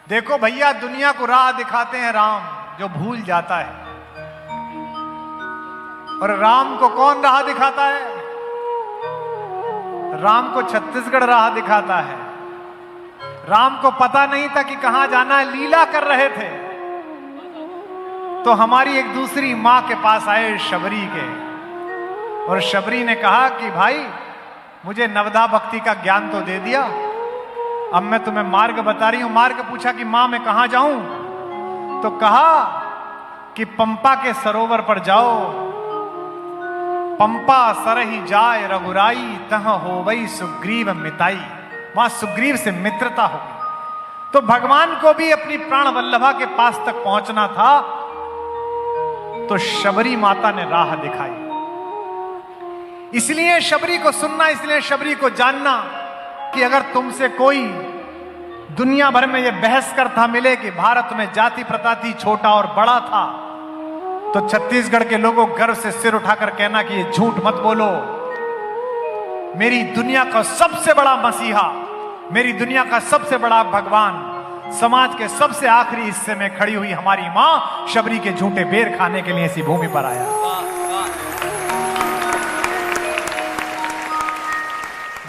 देखो भैया, दुनिया को राह दिखाते हैं राम, जो भूल जाता है। और राम को कौन राह दिखाता है? राम को छत्तीसगढ़ राह दिखाता है। राम को पता नहीं था कि कहां जाना है, लीला कर रहे थे। तो हमारी एक दूसरी मां के पास आए शबरी के, और शबरी ने कहा कि भाई मुझे नवधा भक्ति का ज्ञान तो दे दिया, अब मैं तुम्हें मार्ग बता रही हूं। मार्ग पूछा कि मां मैं कहां जाऊं? तो कहा कि पंपा के सरोवर पर जाओ। पंपा सरही जाय रघुराई, तह होवई सुग्रीव मिताई। वहां सुग्रीव से मित्रता होगी। तो भगवान को भी अपनी प्राण वल्लभा के पास तक पहुंचना था, तो शबरी माता ने राह दिखाई। इसलिए शबरी को सुनना, इसलिए शबरी को जानना कि अगर तुमसे कोई दुनिया भर में यह बहस करता मिले कि भारत में जाति प्रताति छोटा और बड़ा था, तो छत्तीसगढ़ के लोगों गर्व से सिर उठाकर कहना कि ये झूठ मत बोलो। मेरी दुनिया का सबसे बड़ा मसीहा, मेरी दुनिया का सबसे बड़ा भगवान, समाज के सबसे आखिरी हिस्से में खड़ी हुई हमारी मां शबरी के झूठे बेर खाने के लिए इसी भूमि पर आया।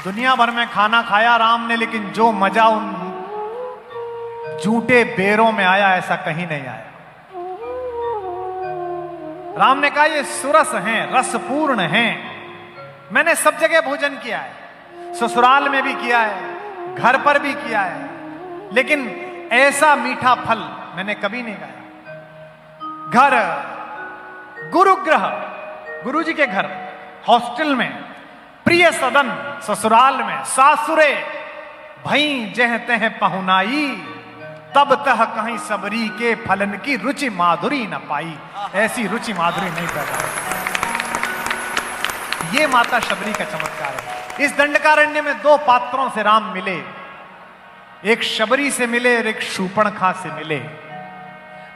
दुनिया भर में खाना खाया राम ने, लेकिन जो मजा उन झूठे बेरों में आया ऐसा कहीं नहीं आया। राम ने कहा ये सुरस हैं, रसपूर्ण हैं। मैंने सब जगह भोजन किया है, ससुराल में भी किया है, घर पर भी किया है, लेकिन ऐसा मीठा फल मैंने कभी नहीं खाया। घर, गुरुगृह, गुरुजी के घर, हॉस्टल में, प्रिय सदन ससुराल में, सासुरे भई जह तह पहुनाई, तब तह कहीं सबरी के फलन की रुचि माधुरी न पाई। ऐसी रुचि माधुरी नहीं कर रहा। ये माता शबरी का चमत्कार है। इस दंडकारण्य में दो पात्रों से राम मिले, एक शबरी से मिले और एक शूर्पणखा से मिले।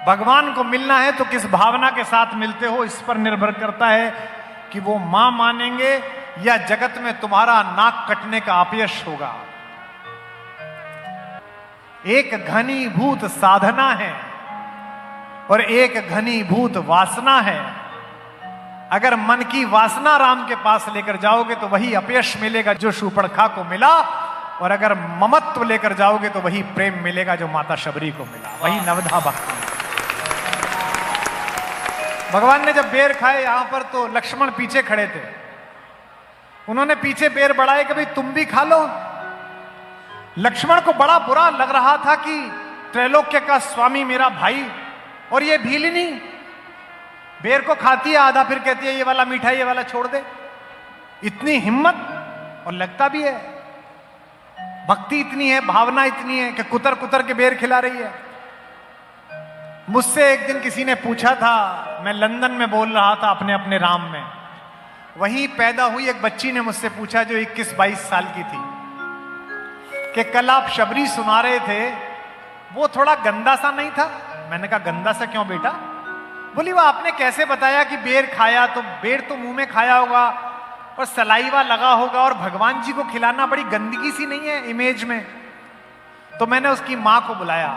भगवान को मिलना है तो किस भावना के साथ मिलते हो, इस पर निर्भर करता है कि वो मां मानेंगे या जगत में तुम्हारा नाक कटने का अपयश होगा। एक घनीभूत साधना है और एक घनीभूत वासना है। अगर मन की वासना राम के पास लेकर जाओगे तो वही अपयश मिलेगा जो शूर्पणखा को मिला, और अगर ममत्व लेकर जाओगे तो वही प्रेम मिलेगा जो माता शबरी को मिला, वही नवधा भक्ति। भगवान ने जब बेर खाए यहां पर, तो लक्ष्मण पीछे खड़े थे। उन्होंने पीछे बेर बढ़ाए कि भाई तुम भी खा लो। लक्ष्मण को बड़ा बुरा लग रहा था कि त्रैलोक्य का स्वामी मेरा भाई, और ये भीलिनी बेर को खाती है आधा, फिर कहती है ये वाला मीठा, ये वाला छोड़ दे। इतनी हिम्मत, और लगता भी है भक्ति इतनी है, भावना इतनी है कि कुतर कुतर के बेर खिला रही है। मुझसे एक दिन किसी ने पूछा था, मैं लंदन में बोल रहा था अपने अपने राम में, वहीं पैदा हुई एक बच्ची ने मुझसे पूछा जो 21-22 साल की थी, कि कल आप शबरी सुना रहे थे, वो थोड़ा गंदा सा नहीं था? मैंने कहा गंदा सा क्यों बेटा? बोली वो आपने कैसे बताया कि बेर खाया, तो बेर तो मुंह में खाया होगा और सलाइवा लगा होगा, और भगवान जी को खिलाना बड़ी गंदगी सी नहीं है इमेज में? तो मैंने उसकी माँ को बुलाया,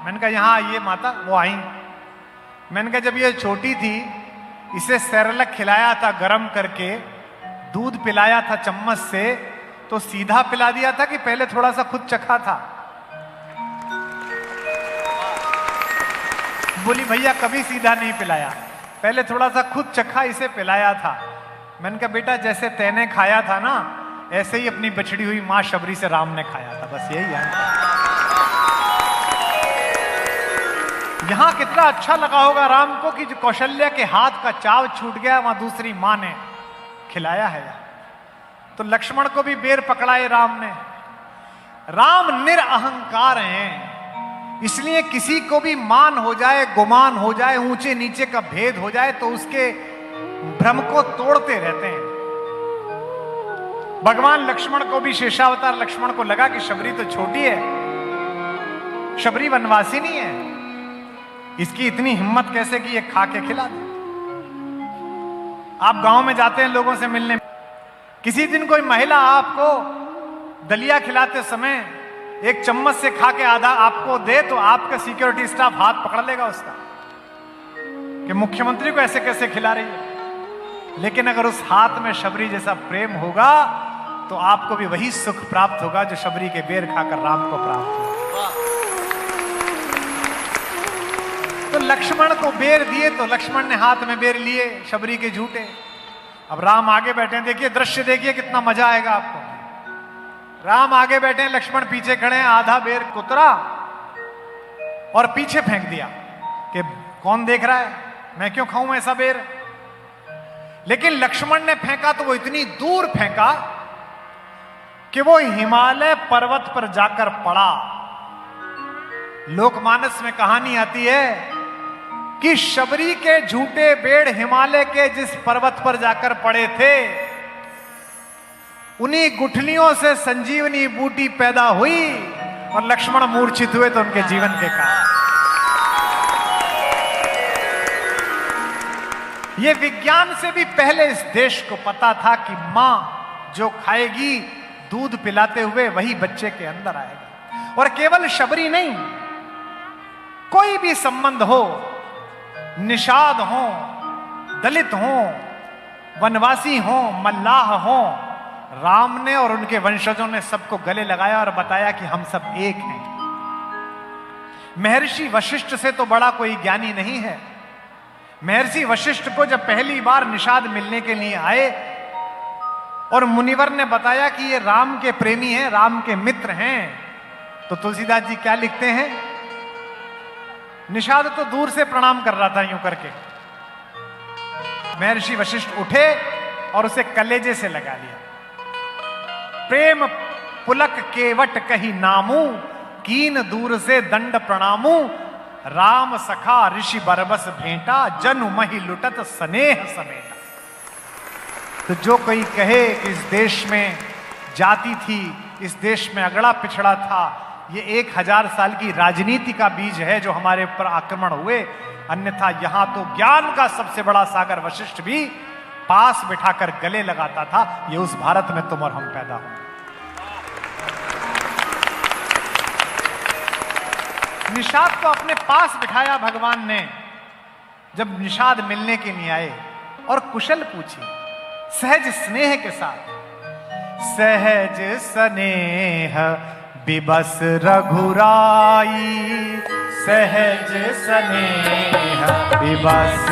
मैंने कहा यहाँ आइए माता। वो आई। मैंने कहा जब ये छोटी थी इसे सेरेलक खिलाया था गरम करके, दूध पिलाया था चम्मच से, तो सीधा पिला दिया था कि पहले थोड़ा सा खुद चखा था? बोली भैया कभी सीधा नहीं पिलाया, पहले थोड़ा सा खुद चखा इसे पिलाया था। मैंने कहा बेटा जैसे तैने खाया था ना, ऐसे ही अपनी बछड़ी हुई मां शबरी से राम ने खाया था, बस यही है। यहां कितना अच्छा लगा होगा राम को कि जो कौशल्या के हाथ का चाव छूट गया, वहां दूसरी मां ने खिलाया है। तो लक्ष्मण को भी बेर पकड़ाए राम ने। राम निरअहंकार हैं, इसलिए किसी को भी मान हो जाए, गुमान हो जाए, ऊंचे नीचे का भेद हो जाए, तो उसके भ्रम को तोड़ते रहते हैं। भगवान लक्ष्मण को भी, शेषावतार लक्ष्मण को लगा कि शबरी तो छोटी है, शबरी वनवासी नहीं है, इसकी इतनी हिम्मत कैसे कि ये खा के खिला दे। आप गांव में जाते हैं लोगों से मिलने, किसी दिन कोई महिला आपको दलिया खिलाते समय एक चम्मच से खा के आधा आपको दे तो आपका सिक्योरिटी स्टाफ हाथ पकड़ लेगा उसका कि मुख्यमंत्री को ऐसे कैसे खिला रही है। लेकिन अगर उस हाथ में शबरी जैसा प्रेम होगा तो आपको भी वही सुख प्राप्त होगा जो शबरी के बेर खाकर राम को प्राप्त हुआ। तो लक्ष्मण को बेर दिए तो लक्ष्मण ने हाथ में बेर लिए शबरी के झूठे। अब राम आगे बैठे हैं, देखिए दृश्य देखिए कितना मजा आएगा आपको। राम आगे बैठे हैं, लक्ष्मण पीछे खड़े हैं, आधा बेर कुतरा और पीछे फेंक दिया कि कौन देख रहा है, मैं क्यों खाऊं ऐसा बेर। लेकिन लक्ष्मण ने फेंका तो वो इतनी दूर फेंका कि वो हिमालय पर्वत पर जाकर पड़ा। लोकमानस में कहानी आती है कि शबरी के झूठे बेड़ हिमालय के जिस पर्वत पर जाकर पड़े थे, उन्हीं गुठलियों से संजीवनी बूटी पैदा हुई और लक्ष्मण मूर्छित हुए तो उनके जीवन के कारण। यह विज्ञान से भी पहले इस देश को पता था कि मां जो खाएगी दूध पिलाते हुए वही बच्चे के अंदर आएगा। और केवल शबरी नहीं, कोई भी संबंध हो, निषाद हो, दलित हो, वनवासी हो, मल्लाह हो, राम ने और उनके वंशजों ने सबको गले लगाया और बताया कि हम सब एक हैं। महर्षि वशिष्ठ से तो बड़ा कोई ज्ञानी नहीं है। महर्षि वशिष्ठ को जब पहली बार निषाद मिलने के लिए आए और मुनिवर ने बताया कि ये राम के प्रेमी हैं, राम के मित्र हैं, तो तुलसीदास जी क्या लिखते हैं, निषाद तो दूर से प्रणाम कर रहा था यूं करके। महर्षि वशिष्ठ उठे और उसे कलेजे से लगा लिया। प्रेम पुलक केवट कही नामू, कीन दूर से दंड प्रणामू, राम सखा ऋषि बरबस भेंटा, जनु मही लुटत स्नेह समेटा। तो जो कोई कहे कि इस देश में जाति थी, इस देश में अगड़ा पिछड़ा था, ये 1000 साल की राजनीति का बीज है जो हमारे ऊपर आक्रमण हुए। अन्यथा यहां तो ज्ञान का सबसे बड़ा सागर वशिष्ठ भी पास बिठाकर गले लगाता था। ये उस भारत में तुम और हम पैदा हुए। निषाद को अपने पास बिठाया भगवान ने। जब निषाद मिलने के लिए आए और कुशल पूछी सहज स्नेह के साथ, सहज स्नेह बिबस रघुराई, सहज स्नेह बिबस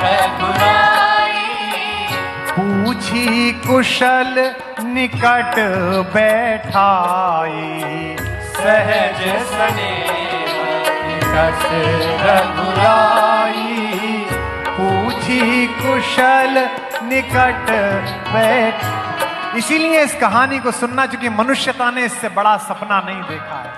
रघुराई, पूछी कुशल निकट बैठाई, सहज स्नेह निकट रघुराई, पूछी कुशल निकट बैठ। इसीलिए इस कहानी को सुनना, चूंकि मनुष्यता ने इससे बड़ा सपना नहीं देखा है।